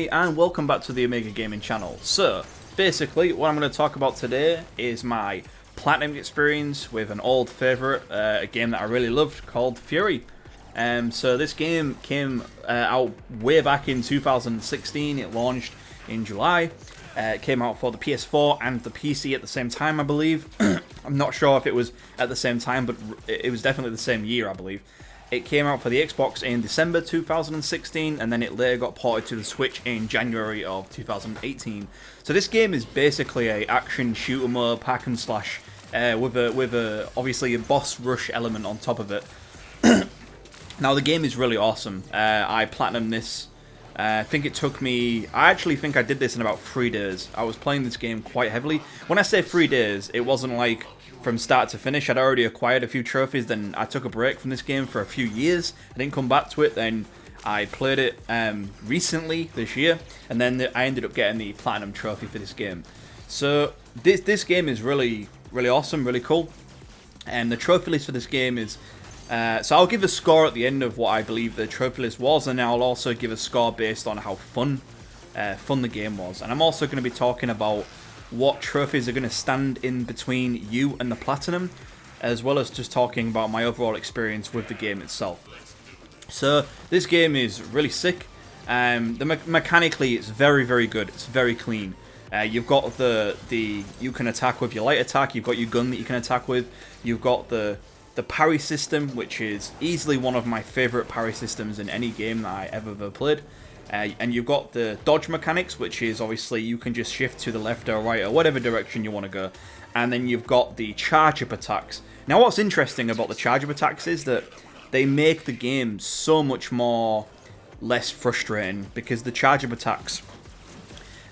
everybody, and welcome back to the Omega Gaming channel. So, basically, what I'm going to talk about today is my Platinum experience with an old favourite, a game that I really loved called Furi. So this game came out way back in 2016, it launched in July. It came out for the PS4 and the PC at the same time, I believe. I'm not sure if it was at the same time, but it was definitely the same year, I believe. It came out for the Xbox in December 2016, and then it later got ported to the Switch in January of 2018. So this game is basically a action shoot 'em up hack and slash with a obviously a boss rush element on top of it. Now the game is really awesome. I platinumed this. I think it took me... I actually think I did this in about 3 days. I was playing this game quite heavily. When I say 3 days, it wasn't like from start to finish. I'd already acquired a few trophies, then I took a break from this game for a few years. I didn't come back to it, then I played it recently, this year, and then I ended up getting the Platinum Trophy for this game. So this game is really awesome, really cool. And the trophy list for this game is... so I'll give a score at the end of what I believe the trophy list was, and I'll also give a score based on how fun the game was. And I'm also going to be talking about what trophies are going to stand in between you and the Platinum, as well as just talking about my overall experience with the game itself. So this game is really sick. Mechanically, it's very good. It's very clean. You've got you can attack with your light attack. You've got your gun that you can attack with. You've got the parry system, which is easily one of my favourite parry systems in any game that I ever played. And you've got the dodge mechanics, which is obviously you can just shift to the left or right or whatever direction you want to go. And then you've got the charge-up attacks. Now what's interesting about the charge-up attacks is that they make the game so much less frustrating, because the charge-up attacks,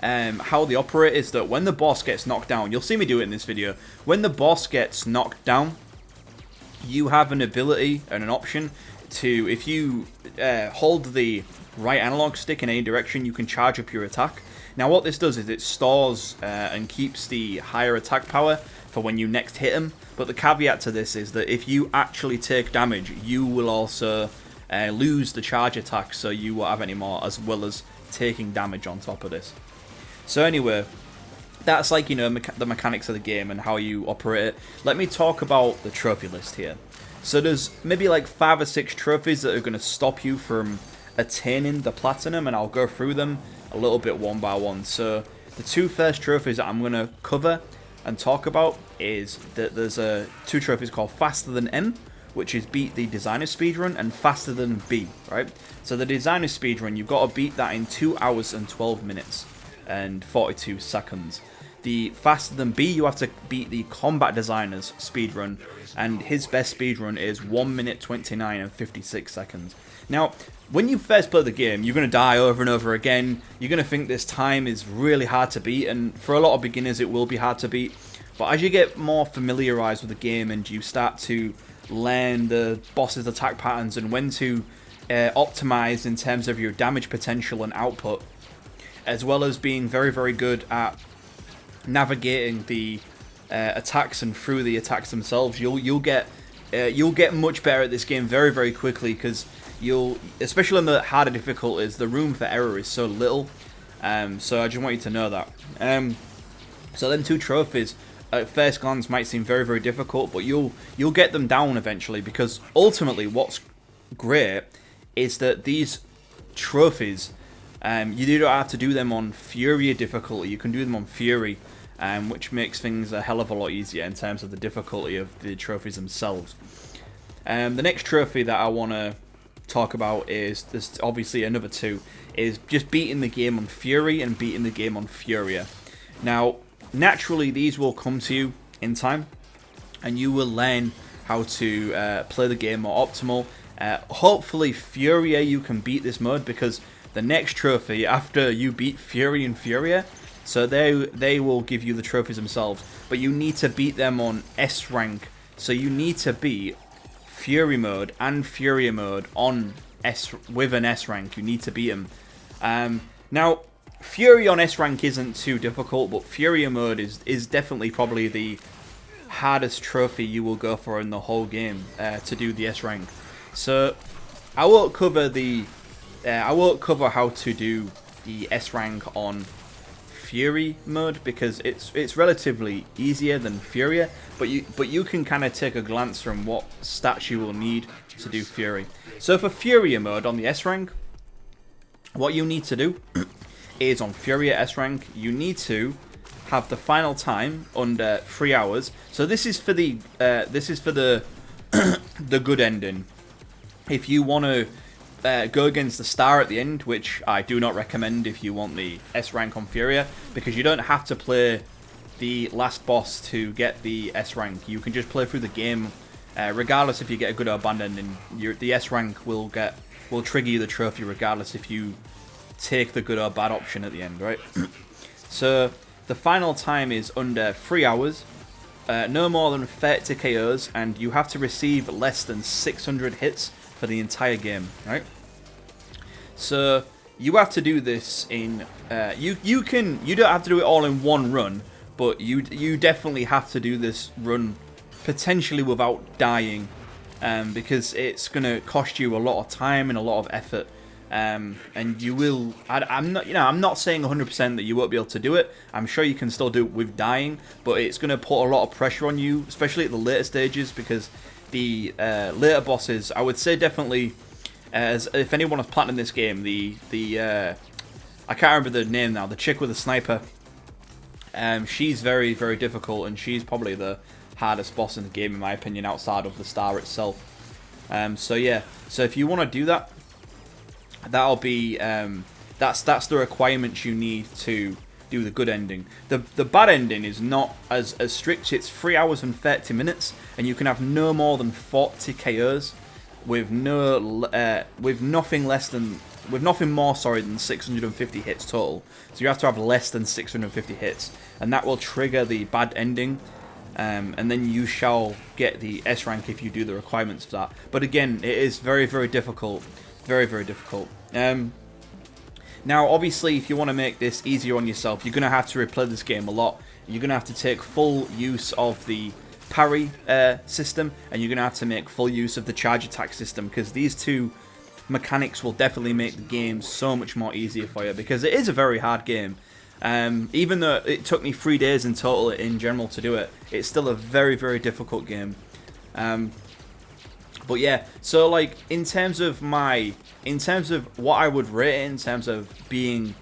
how they operate is that when the boss gets knocked down, you'll see me do it in this video, when the boss gets knocked down, you have an ability and an option to, if you hold the right analog stick in any direction, you can charge up your attack. Now what this does is it stores and keeps the higher attack power for when you next hit him, but the caveat to this is that if you actually take damage, you will also lose the charge attack, so you won't have any more, as well as taking damage on top of this. So anyway, that's like, you know, the mechanics of the game and how you operate it. Let me talk about the trophy list here. So there's maybe like 5 or 6 trophies that are going to stop you from attaining the Platinum, and I'll go through them a little bit one by one. So the 2 first trophies that I'm going to cover and talk about is that there's 2 trophies called Faster Than M, which is beat the designer speedrun, and Faster Than B, right? So the designer speedrun, you've got to beat that in 2 hours and 12 minutes and 42 seconds. The Faster Than B, you have to beat the combat designer's speedrun, and his best speedrun is 1 minute 29 and 56 seconds. Now, when you first play the game, you're going to die over and over again. You're going to think this time is really hard to beat, and for a lot of beginners it will be hard to beat. But as you get more familiarized with the game and you start to learn the boss's attack patterns and when to optimize in terms of your damage potential and output, as well as being very good at navigating the attacks and through the attacks themselves, you'll get much better at this game very quickly, because especially in the harder difficulties, the room for error is so little. So I just want you to know that. So them 2 trophies at first glance might seem very difficult, but you'll get them down eventually, because ultimately what's great is that these trophies, you don't have to do them on Fury difficulty. You can do them on Fury, which makes things a hell of a lot easier in terms of the difficulty of the trophies themselves. The next trophy that I want to talk about is, there's obviously another 2, is just beating the game on Fury and beating the game on Furia. Now, naturally these will come to you in time, and you will learn how to play the game more optimal. Hopefully Furia, you can beat this mode, because the next trophy after you beat Fury and Furia, so they will give you the trophies themselves, but you need to beat them on S rank. So you need to beat Fury mode and Furia mode on with an S rank. You need to beat them. Now, Fury on S rank isn't too difficult, but Furia mode is definitely probably the hardest trophy you will go for in the whole game to do the S rank. So I won't cover how to do the S rank on Furi mode, because it's relatively easier than Furia, but you can kind of take a glance from what stats you will need to do Fury. So for Furia mode on the S rank, what you need to do is on Furia S rank, you need to have the final time under 3 hours. So this is for the the good ending. If you want to go against the star at the end, which I do not recommend if you want the S rank on Furia, because you don't have to play the last boss to get the S rank. You can just play through the game, regardless if you get a good or bad ending. The S rank will trigger you the trophy regardless if you take the good or bad option at the end, right? So the final time is under 3 hours, no more than 30 KOs, and you have to receive less than 600 hits for the entire game, right? So you have to do this in you don't have to do it all in one run, but you definitely have to do this run potentially without dying, because it's gonna cost you a lot of time and a lot of effort, and you will. I'm not saying 100% that you won't be able to do it. I'm sure you can still do it with dying, but it's gonna put a lot of pressure on you, especially at the later stages, because the later bosses, I would say definitely, as if anyone has platinumed this game, I can't remember the name now, the chick with the sniper, she's very, very difficult, and she's probably the hardest boss in the game in my opinion, outside of the star itself. So yeah, so if you want to do that, that'll be that's the requirements you need to do the good ending. The bad ending is not as strict. It's 3 hours and 30 minutes, and you can have no more than 40 KOs with nothing more than 650 hits total. So you have to have less than 650 hits, and that will trigger the bad ending, and then you shall get the S rank if you do the requirements for that. But again, it is very, very difficult, very, very difficult. Now, obviously, if you want to make this easier on yourself, you're going to have to replay this game a lot. You're going to have to take full use of the parry system, and you're going to have to make full use of the charge attack system, because these two mechanics will definitely make the game so much more easier for you, because it is a very hard game. Even though it took me 3 days in total in general to do it, it's still a very, very difficult game. But yeah, so like in terms of what I would rate it in terms of being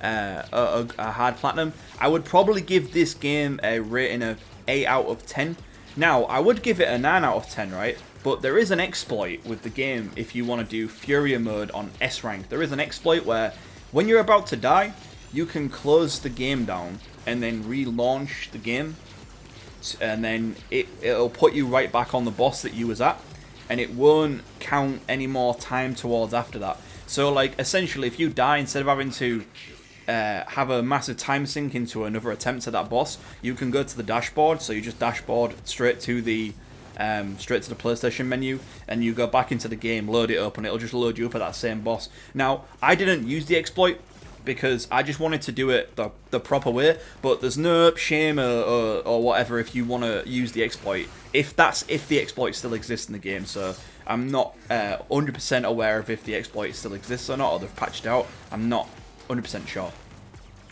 a hard platinum, I would probably give this game a rating of 8 out of 10. Now, I would give it a 9 out of 10, right? But there is an exploit with the game if you want to do Furia mode on S rank. There is an exploit where when you're about to die, you can close the game down and then relaunch the game, and then it'll put you right back on the boss that you was at, and it won't count any more time towards after that. So like essentially, if you die, instead of having to have a massive time sink into another attempt at that boss, you can go to the dashboard. So you just dashboard straight to the PlayStation menu, and you go back into the game, load it up, and it'll just load you up at that same boss. Now, I didn't use the exploit because I just wanted to do it the proper way, but there's no shame or whatever if you want to use the exploit, if the exploit still exists in the game. So I'm not 100% aware of if the exploit still exists or not, or they've patched it out. I'm not 100% sure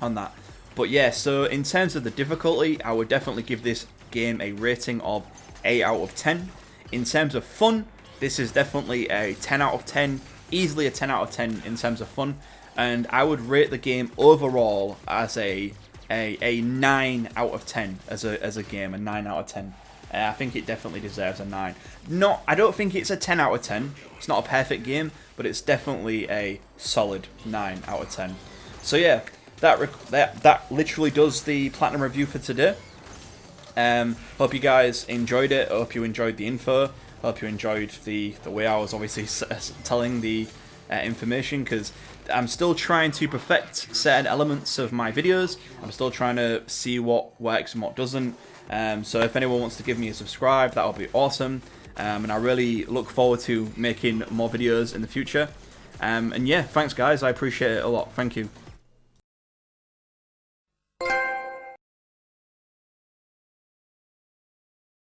on that. But yeah, so in terms of the difficulty, I would definitely give this game a rating of 8 out of 10. In terms of fun, this is definitely a 10 out of 10, easily a 10 out of 10 in terms of fun. And I would rate the game overall as a 9 out of 10 as a game, a 9 out of 10. I think it definitely deserves a 9. I don't think it's a 10 out of 10. It's not a perfect game, but it's definitely a solid 9 out of 10. So yeah, that literally does the Platinum review for today. Hope you guys enjoyed it. Hope you enjoyed the info. Hope you enjoyed the way I was obviously telling the information, because I'm still trying to perfect certain elements of my videos. I'm still trying to see what works and what doesn't. So if anyone wants to give me a subscribe, that would be awesome. And I really look forward to making more videos in the future. And yeah, thanks guys, I appreciate it a lot. Thank you.